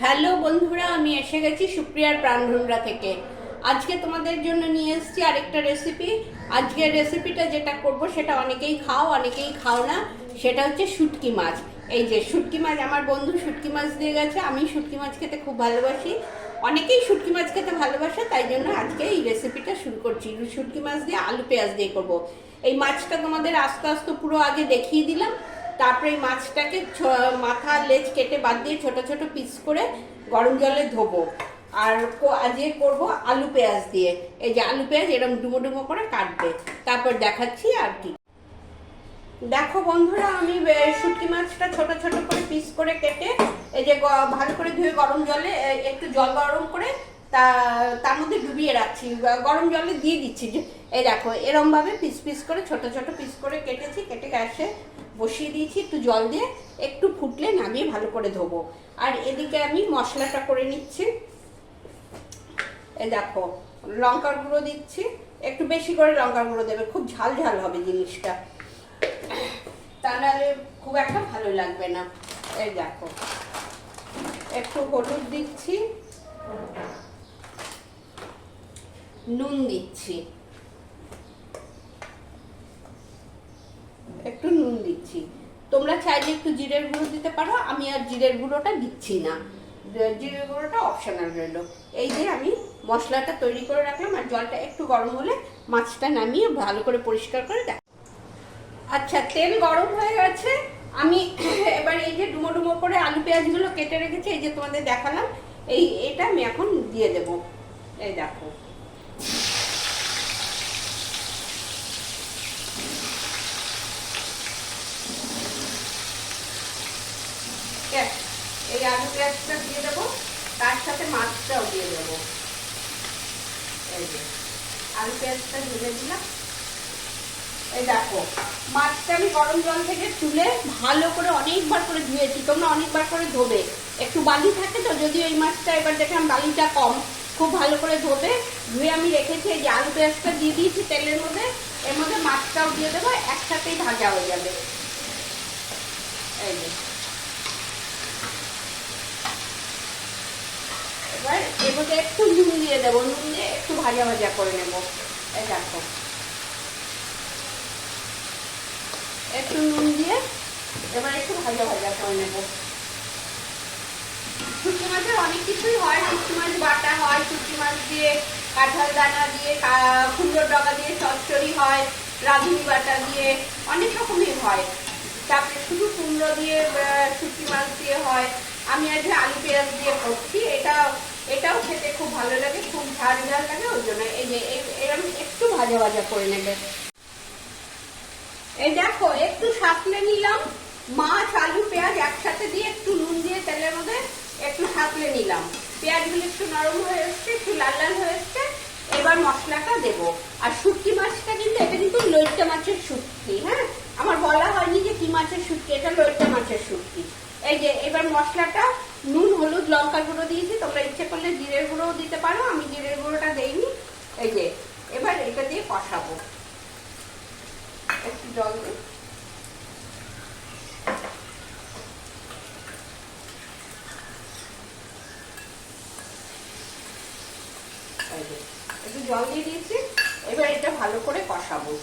Hello বন্ধুরা, আমি এসে গেছি সুপ্রিয়ার প্রাণভুন্ডা থেকে। আজকে তোমাদের জন্য নিয়ে এসেছি আরেকটা রেসিপি। আজকের রেসিপিটা যেটা করব সেটা অনেকেই খাও, অনেকেই খাও না। সেটা হচ্ছে শুটকি মাছ। এই যে শুটকি মাছ, আমার বন্ধু শুটকি মাছ দিয়ে গেছে। আমি শুটকি মাছ খেতে খুব ভালোবাসি, অনেকেই শুটকি মাছ খেতে ভালোবাসে, তাই জন্য আজকে এই রেসিপিটা শুরু করছি। শুটকি মাছ দিয়ে আলু পেঁয়াজ দিয়ে করব। এই মাছটা তোমাদের আস্তে আস্তে পুরো আগে দেখিয়ে দিলাম। তারপরে এই মাছটাকে মাথা লেজ কেটে বাদ দিয়ে ছোট ছোট পিস করে গরম জলে ধোবো। আর আজকে করবো আলু পেঁয়াজ দিয়ে। এই যে আলু পেঁয়াজ এরকম ডুমো ডুমো করে কাটবে, তারপর দেখাচ্ছি আর কি। দেখো বন্ধুরা, আমি শুটকি মাছটা ছোট ছোট করে পিস করে কেটে এই যে ভালো করে ধুয়ে গরম জলে একটু জল গরম করে তার মধ্যে ডুবিয়ে রাখছি, গরম জলে দিয়ে দিচ্ছি। এই দেখো এরম ভাবে পিস পিস করে ছোট ছোট পিস করে কেটেছি, কেটে গ্যাসে বসিয়ে দিয়েছি একটু জল দিয়ে। একটু ফুটলে নামিয়ে ভালো করে ধোবো। আর এদিকে আমি মশলাটা করে নিচ্ছি। এই দেখো লঙ্কার গুঁড়ো দিচ্ছি, একটু বেশি করে লঙ্কার গুঁড়ো দেবে, খুব ঝাল ঝাল হবে জিনিসটা, তা নাহলে খুব একটা ভালো লাগবে না। এই দেখো একটু হলুদ দিচ্ছি, নুন দিচ্ছি, একটু নুন দিচ্ছি। তোমরা চাইলে একটু জিরের গুঁড়ো দিতে পারো, আমি আর জিরের গুঁড়োটা দিচ্ছি না, জিরের গুঁড়োটা অপশনাল রইল। এই যে আমি মশলাটা তৈরি করে রাখলাম, আর জলটা একটু গরম হলে মাছটা নামিয়ে ভালো করে পরিষ্কার করে দেখ। আচ্ছা, তেল গরম হয়ে গেছে। আমি এবার এই যে ডুমো ডুমো করে আলু পেঁয়াজগুলো কেটে রেখেছি, এই যে তোমাদের দেখালাম, এটা আমি এখন দিয়ে দেব। এই দেখো এই আলু পেঁয়াজটা দিয়ে দেবো, তার সাথে মাছটাও দিয়ে দেবো। এই যে আলু পেঁয়াজটা ঢেলে দিলাম। এই দেখো মাছটা আমি গরম জল থেকে তুলে ভালো করে অনেকবার করে ধুয়েছি, তোমরা অনেকবার করে ধোবে। একটু বালি থাকে তো, যদিও এই মাছটা এবার দেখলাম বালিটা কম, খুব ভালো করে ধোবে। ধুয়ে আমি রেখেছি। এই যে আলু পেঁয়াজটা দিয়ে দিয়েছি তেলের মধ্যে, এর মধ্যে মাছটাও দিয়ে দেবো, একসাথেই ভাজা হয়ে যাবে। এই যে এবার এর মধ্যে একটু নুন দিয়ে দেবো, নুন দিয়ে একটু ভাজা ভাজা করে নেবো। এই দেখো একটু নুন দিয়ে এবার একটু ভাজা ভাজা করে নেবো। শুটকি মাছের অনেক কিছুই হয়, শুটকি মাছ বাটা হয়, শুটকি মাছ দিয়ে কাঁঠাল দানা দিয়ে, কুমড়োর ডগা দিয়ে চচ্চড়ি হয়, রাঁধুনি বাটা দিয়ে অনেক রকমের হয়। তারপরে শুধু কুমড়ো দিয়ে শুটকি মাছ দিয়ে হয়। আমি আজ আলু পেঁয়াজ দিয়ে করছি, এটাও খেতে খুব ভালো লাগে, খুব ঝাল ঝাল লাগে, ওই জন্য এই যে এরকম একটু ভাজা ভাজা করে নেবে। এই দেখো একটু সাঁতলে নিলাম, মাছ আলু পেঁয়াজ একসাথে দিয়ে একটু নুন দিয়ে তেলের মধ্যে একটু সাঁতলে নিলাম। পেঁয়াজগুলো একটু নরম হয়ে এসছে, একটু লাল লাল হয়ে এসছে। এবার মশলাটা দেব। আর শুটকি মাছটা কিন্তু এটা কিন্তু লইট্টা মাছের শুটকি। হ্যাঁ, আমার বলা হয়নি যে কি মাছের শুটকি, এটা লইট্টা মাছের শুটকি। এই যে এবার মশলাটা নুন হলুদ লঙ্কার গুঁড়ো দিয়েছি, তোমরা ইচ্ছে করলে জিরের গুঁড়োও দিতে পারো, আমি জিরের গুঁড়োটা দেইনি। এই যে এবার এটা দিয়ে কষাবো। একটু জল দিই, একটু জল দিয়ে দিয়েছি। এবার এটা ভালো করে কষাবো।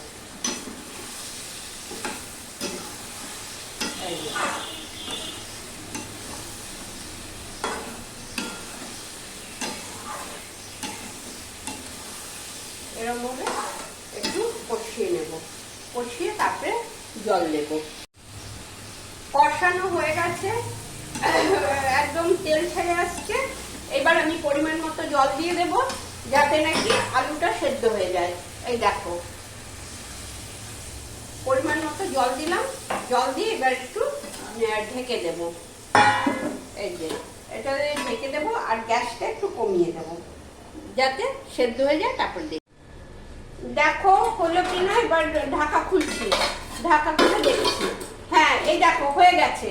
এরকম ভাবে একটু কষিয়ে নেব, কষিয়ে তারপরে জল দেব। কষানো হয়ে গেছে, একদম তেল ছেড়ে আসছে। এবার আমি পরিমাণ মতো জল দিয়ে দেব, যাতে নাকি আলুটা সেদ্ধ হয়ে যায়। এই দেখো পরিমাণ মতো জল দিলাম, জল দিয়ে এবার একটু ঢেকে দেব। এই যে এটা ঢেকে দেব, আর গ্যাসটা একটু কমিয়ে দেব যাতে সেদ্ধ হয়ে যায়। তারপর দেখো হলো কিনা, এবার ঢাকা খুলছি, ঢাকা খুলে দেখছি। হ্যাঁ এই দেখো হয়ে গেছে,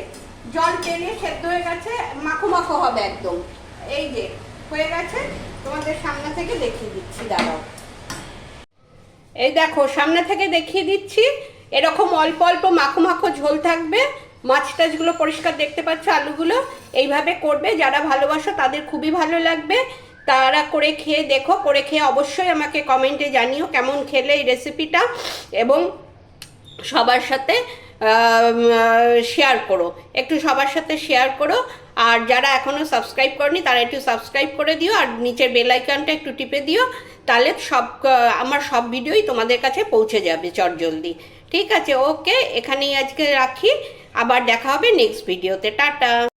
জল টেনে সেদ্ধ হয়ে গেছে, মাখো মাখো হবে একদম। এই যে হয়ে গেছে, তোমাদের সামনে থেকে দেখিয়ে দিচ্ছি, দাঁড়াও। এই দেখো সামনে থেকে দেখিয়ে দিচ্ছি, এরকম অল্প অল্প মাখো মাখো ঝোল থাকবে। মাছ টাছগুলো পরিষ্কার দেখতে পাচ্ছ, আলুগুলো এইভাবে করবে, যারা ভালোবাসো তাদের খুবই ভালো লাগবে। তারা করে খেয়ে দেখো, করে খেয়ে অবশ্যই আমাকে কমেন্টে জানিও কেমন খেলে এই রেসিপিটা, এবং সবার সাথে শেয়ার করো, একটু সবার সাথে শেয়ার করো। আর যারা এখনও সাবস্ক্রাইব করনি তারা একটু সাবস্ক্রাইব করে দিও, আর নিচের বেল আইকনটা একটু টিপে দিও, তাহলে আমার সব ভিডিওই তোমাদের কাছে পৌঁছে যাবে চটজলদি। ঠিক আছে, ওকে, এখানেই আজকে রাখি, আবার দেখা হবে নেক্সট ভিডিওতে। টাটা।